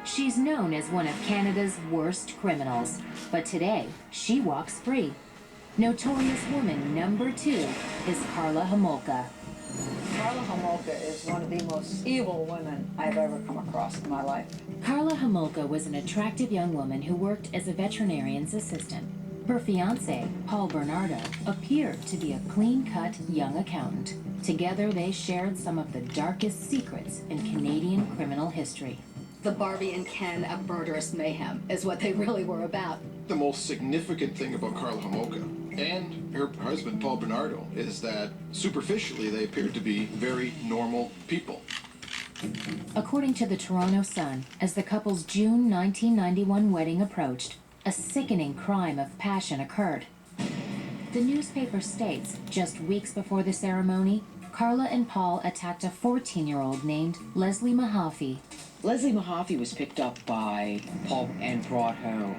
She's known as one of Canada's worst criminals, but today she walks free. Notorious woman number 2 is Karla Homolka. Karla Homolka is one of the most evil women I've ever come across in my life. Karla Homolka was an attractive young woman who worked as a veterinarian's assistant. Her fiancé, Paul Bernardo, appeared to be a clean-cut young accountant. Together, they shared some of the darkest secrets in Canadian criminal history. The Barbie and Ken of murderous mayhem is what they really were about. The most significant thing about Karla Homolka and her husband, Paul Bernardo, is that superficially they appeared to be very normal people. According to the Toronto Sun, as the couple's June 1991 wedding approached, a sickening crime of passion occurred. The newspaper states, just weeks before the ceremony, Karla and Paul attacked a 14-year-old named Leslie Mahaffey. Leslie Mahaffey was picked up by Paul and brought home.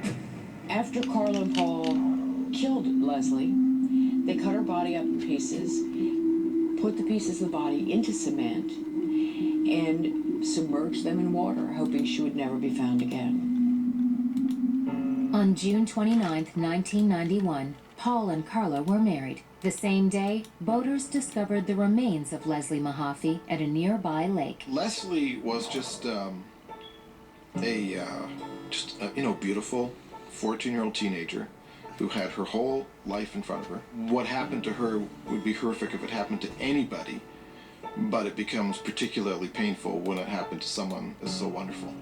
After Karla and Paul killed Leslie, they cut her body up in pieces, put the pieces of the body into cement, and submerged them in water, hoping she would never be found again. On June 29, 1991, Paul and Karla were married. The same day, boaters discovered the remains of Leslie Mahaffey at a nearby lake. Leslie was just beautiful 14-year-old teenager who had her whole life in front of her. What happened to her would be horrific if it happened to anybody, but it becomes particularly painful when it happened to someone that's so wonderful.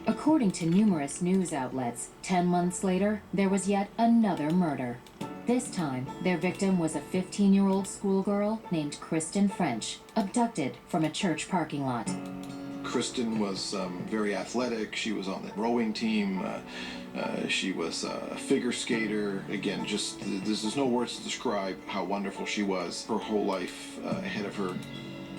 According to numerous news outlets, 10 months later, there was yet another murder. This time, their victim was a 15-year-old schoolgirl named Kristen French, abducted from a church parking lot. Kristen was very athletic. She was on the rowing team. She was a figure skater. Again, there's no words to describe how wonderful she was. Her whole life ahead of her.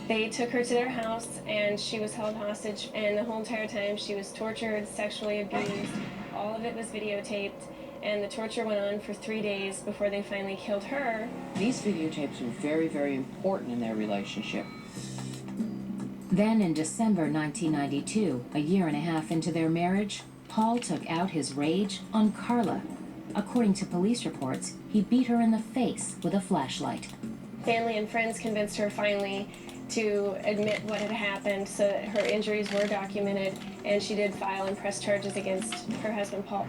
They took her to their house and she was held hostage, and the whole entire time she was tortured, sexually abused. All of it was videotaped, and the torture went on for 3 days before they finally killed her. These videotapes were very, very important in their relationship. Then in December 1992, a year and a half into their marriage, Paul took out his rage on Karla. According to police reports, he beat her in the face with a flashlight. Family and friends convinced her finally to admit what had happened so that her injuries were documented, and she did file and press charges against her husband, Paul.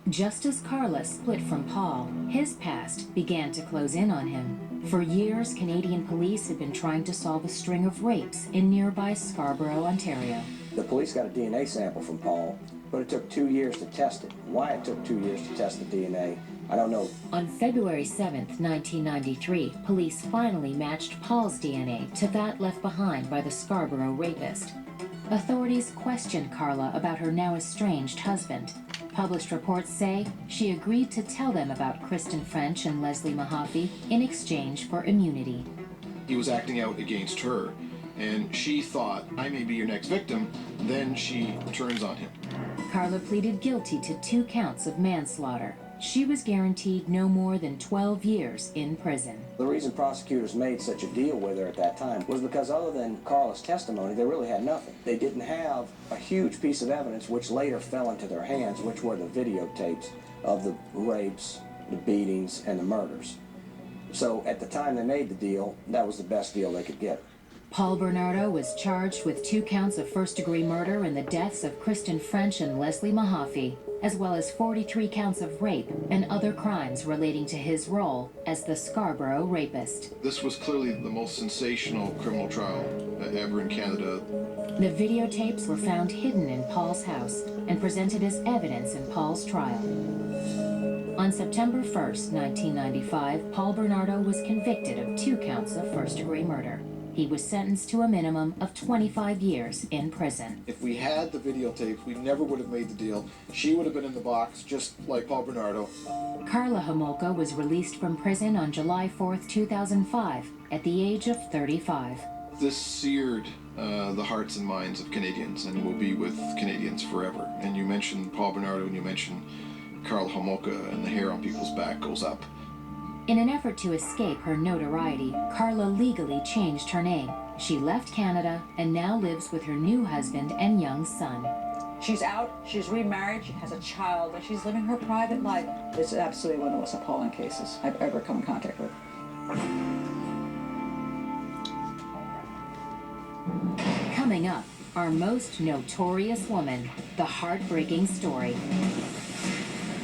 Just as Karla split from Paul, his past began to close in on him. For years, Canadian police had been trying to solve a string of rapes in nearby Scarborough, Ontario. The police got a DNA sample from Paul, but it took 2 years to test it. Why it took 2 years to test the DNA, I don't know. On February 7th, 1993, police finally matched Paul's DNA to that left behind by the Scarborough rapist. Authorities questioned Karla about her now estranged husband. Published reports say she agreed to tell them about Kristen French and Leslie Mahaffey in exchange for immunity. He was acting out against her, and she thought, I may be your next victim. Then she turns on him. Karla pleaded guilty to 2 counts of manslaughter. She was guaranteed no more than 12 years in prison. The reason prosecutors made such a deal with her at that time was because other than Karla's testimony, they really had nothing. They didn't have a huge piece of evidence which later fell into their hands, which were the videotapes of the rapes, the beatings, and the murders. So at the time they made the deal, that was the best deal they could get. Paul Bernardo was charged with 2 counts of first-degree murder in the deaths of Kristen French and Leslie Mahaffey, as well as 43 counts of rape and other crimes relating to his role as the Scarborough rapist. This was clearly the most sensational criminal trial ever in Canada. The videotapes were found hidden in Paul's house and presented as evidence in Paul's trial. On September 1st, 1995, Paul Bernardo was convicted of 2 counts of first-degree murder. He was sentenced to a minimum of 25 years in prison. If we had the videotapes, we never would have made the deal. She would have been in the box, just like Paul Bernardo. Karla Homolka was released from prison on July 4th, 2005, at the age of 35. This seared the hearts and minds of Canadians and will be with Canadians forever. And you mentioned Paul Bernardo and you mentioned Karla Homolka, and the hair on people's back goes up. In an effort to escape her notoriety, Karla legally changed her name. She left Canada and now lives with her new husband and young son. She's out, she's remarried, she has a child, and she's living her private life. It's absolutely one of the most appalling cases I've ever come in contact with. Coming up, our most notorious woman, the heartbreaking story.